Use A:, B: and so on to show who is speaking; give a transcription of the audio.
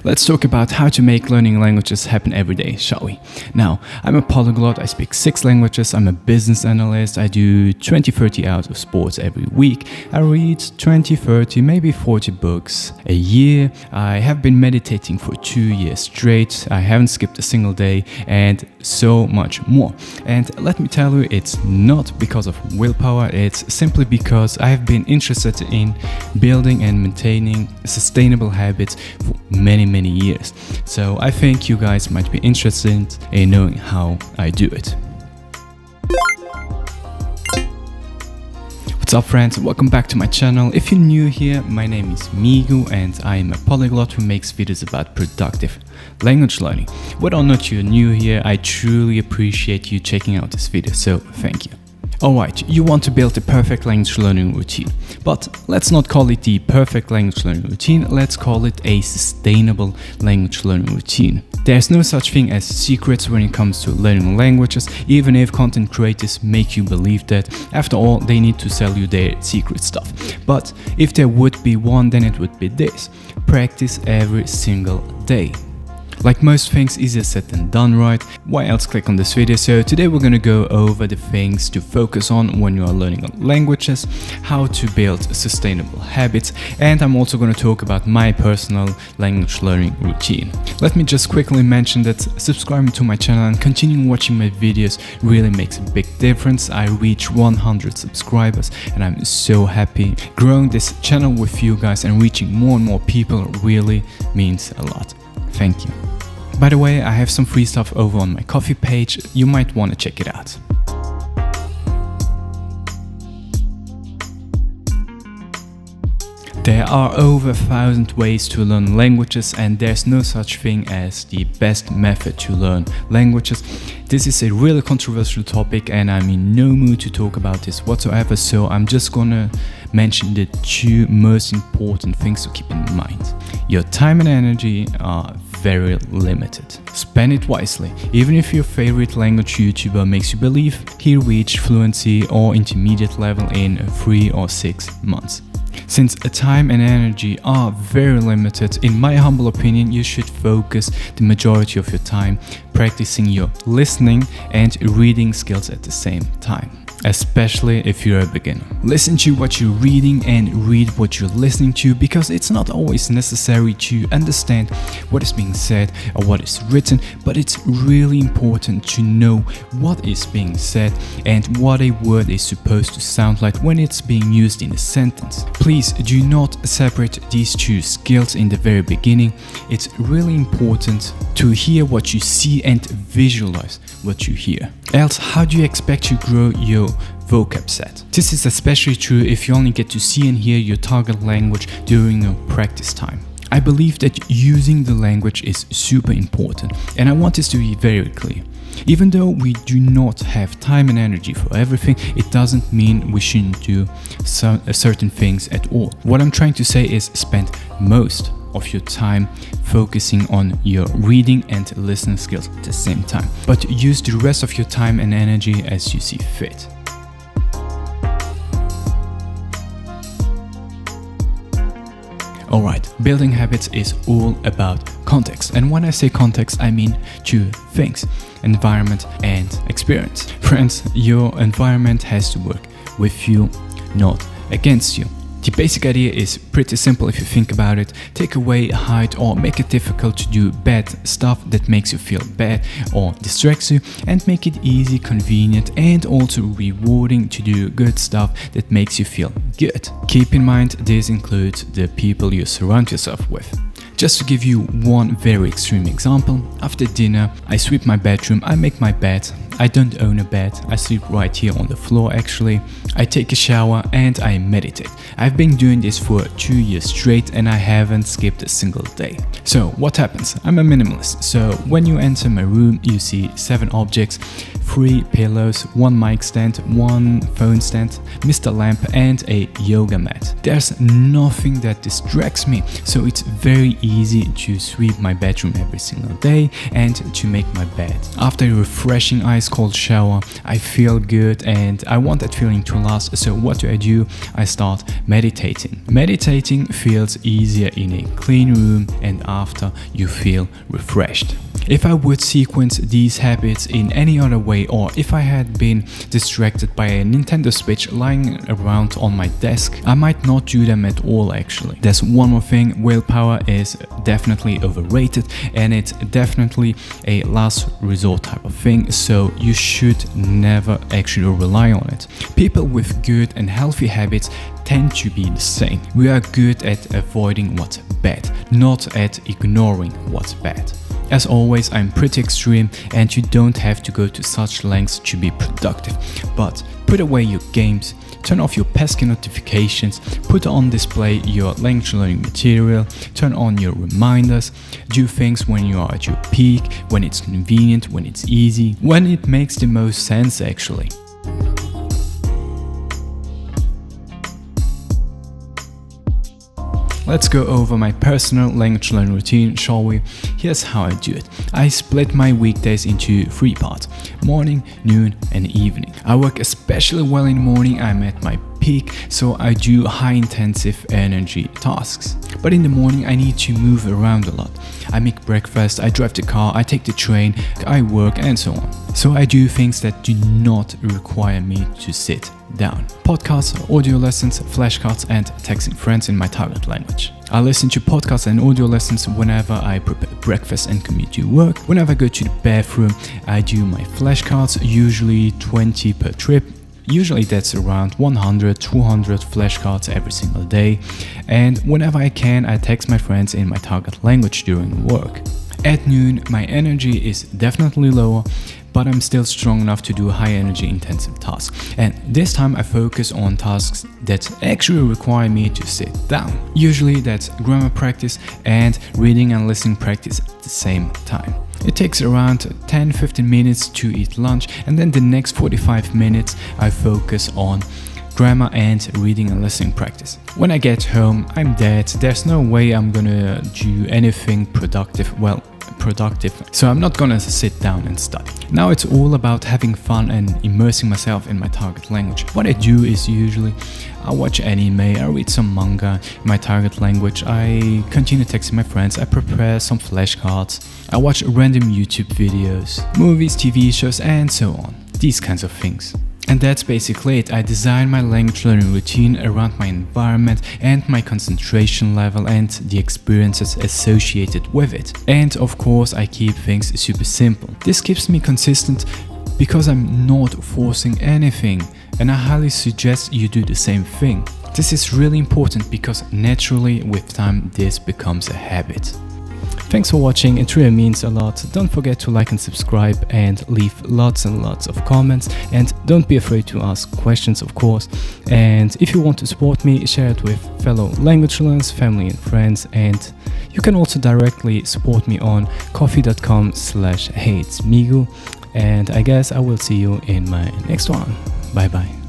A: Let's talk about how to make learning languages happen every day, shall we? Now, I'm a polyglot, I speak 6 languages, I'm a business analyst, I do 20-30 hours of sports every week, I read 20-30, maybe 40 books a year, I have been meditating for 2 years straight, I haven't skipped a single day, and so much more. And let me tell you, it's not because of willpower, it's simply because I have been interested in building and maintaining sustainable habits for many years. So I think you guys might be interested in knowing how I do it. What's up friends, welcome back to my channel. If you're new here, my name is Migu and I am a polyglot who makes videos about productive language learning. Whether or not you're new here, I truly appreciate you checking out this video, so thank you. Alright, you want to build the perfect language learning routine, but let's not call it the perfect language learning routine, let's call it a sustainable language learning routine. There's no such thing as secrets when it comes to learning languages, even if content creators make you believe that. After all, they need to sell you their secret stuff. But if there would be one, then it would be this: practice every single day. Like most things, easier said than done, right? Why else click on this video? So today we're gonna go over the things to focus on when you are learning languages, how to build sustainable habits, and I'm also gonna talk about my personal language learning routine. Let me just quickly mention that subscribing to my channel and continuing watching my videos really makes a big difference. I reach 100 subscribers and I'm so happy. Growing this channel with you guys and reaching more and more people really means a lot. Thank you. By the way, I have some free stuff over on my Ko-fi page, you might want to check it out. There are over 1,000 ways to learn languages and there's no such thing as the best method to learn languages. This is a really controversial topic and I'm in no mood to talk about this whatsoever, so I'm just gonna mention the 2 most important things to keep in mind. Your time and energy are very limited. Spend it wisely. Even if your favorite language YouTuber makes you believe he reached fluency or intermediate level in 3 or 6 months. Since time and energy are very limited, in my humble opinion, you should focus the majority of your time practicing your listening and reading skills at the same time. Especially if you're a beginner. Listen to what you're reading and read what you're listening to, because it's not always necessary to understand what is being said or what is written, but it's really important to know what is being said and what a word is supposed to sound like when it's being used in a sentence. Please do not separate these 2 skills in the very beginning. It's really important to hear what you see and visualize what you hear. Else, how do you expect to grow your vocab set? This is especially true if you only get to see and hear your target language during your practice time. I believe that using the language is super important, and I want this to be very clear. Even though we do not have time and energy for everything, it doesn't mean we shouldn't do certain things at all. What I'm trying to say is spend most of your time focusing on your reading and listening skills at the same time, but use the rest of your time and energy as you see fit. Alright, building habits is all about context, and when I say context, I mean 2 things: environment and experience. Friends, your environment has to work with you, not against you. The basic idea is pretty simple if you think about it. Take away, hide or make it difficult to do bad stuff that makes you feel bad or distracts you, and make it easy, convenient and also rewarding to do good stuff that makes you feel good. Keep in mind this includes the people you surround yourself with. Just to give you one very extreme example, after dinner I sweep my bedroom, I make my bed. I don't own a bed, I sleep right here on the floor actually. I take a shower and I meditate. I've been doing this for 2 years straight and I haven't skipped a single day. So what happens? I'm a minimalist, so when you enter my room you see 7 objects, 3 pillows, 1 mic stand, 1 phone stand, Mr. Lamp and a yoga mat. There's nothing that distracts me, so it's very easy to sweep my bedroom every single day and to make my bed. After a refreshing ice nice cold shower, I feel good and I want that feeling to last. So what do? I start meditating. Meditating feels easier in a clean room and after you feel refreshed. If I would sequence these habits in any other way, or if I had been distracted by a Nintendo Switch lying around on my desk, I might not do them at all actually. There's one more thing, willpower is definitely overrated and it's definitely a last resort type of thing, so you should never actually rely on it. People with good and healthy habits tend to be the same. We are good at avoiding what's bad, not at ignoring what's bad. As always, I'm pretty extreme and you don't have to go to such lengths to be productive. But put away your games, turn off your pesky notifications, put on display your language learning material, turn on your reminders, do things when you are at your peak, when it's convenient, when it's easy, when it makes the most sense actually. Let's go over my personal language learning routine, shall we? Here's how I do it. I split my weekdays into 3 parts: morning, noon and evening. I work especially well in the morning, I'm at my peak, so I do high intensive energy tasks. But in the morning I need to move around a lot. I make breakfast, I drive the car, I take the train, I work and so on. So I do things that do not require me to sit down. Podcasts, audio lessons, flashcards and texting friends in my target language. I listen to podcasts and audio lessons whenever I prepare breakfast and commute to work. Whenever I go to the bathroom, I do my flashcards, usually 20 per trip. Usually that's around 100, 200 flashcards every single day. And whenever I can, I text my friends in my target language during work. At noon, my energy is definitely lower, but I'm still strong enough to do high energy intensive tasks. And this time I focus on tasks that actually require me to sit down. Usually that's grammar practice and reading and listening practice at the same time. It takes around 10-15 minutes to eat lunch, and then the next 45 minutes I focus on grammar and reading and listening practice. When I get home, I'm dead. There's no way I'm gonna do anything productive. So I'm not gonna sit down and study. Now it's all about having fun and immersing myself in my target language. What I do is usually I watch anime, I read some manga in my target language, I continue texting my friends, I prepare some flashcards, I watch random YouTube videos, movies, TV shows and so on. These kinds of things. And that's basically it. I design my language learning routine around my environment and my concentration level and the experiences associated with it. And of course I keep things super simple. This keeps me consistent because I'm not forcing anything, and I highly suggest you do the same thing. This is really important because naturally with time this becomes a habit. Thanks for watching, it really means a lot. Don't forget to like and subscribe and leave lots and lots of comments, and don't be afraid to ask questions of course. And if you want to support me, share it with fellow language learners, family and friends, and you can also directly support me on coffee.com/heitsmigu. And I guess I will see you in my next one. Bye bye.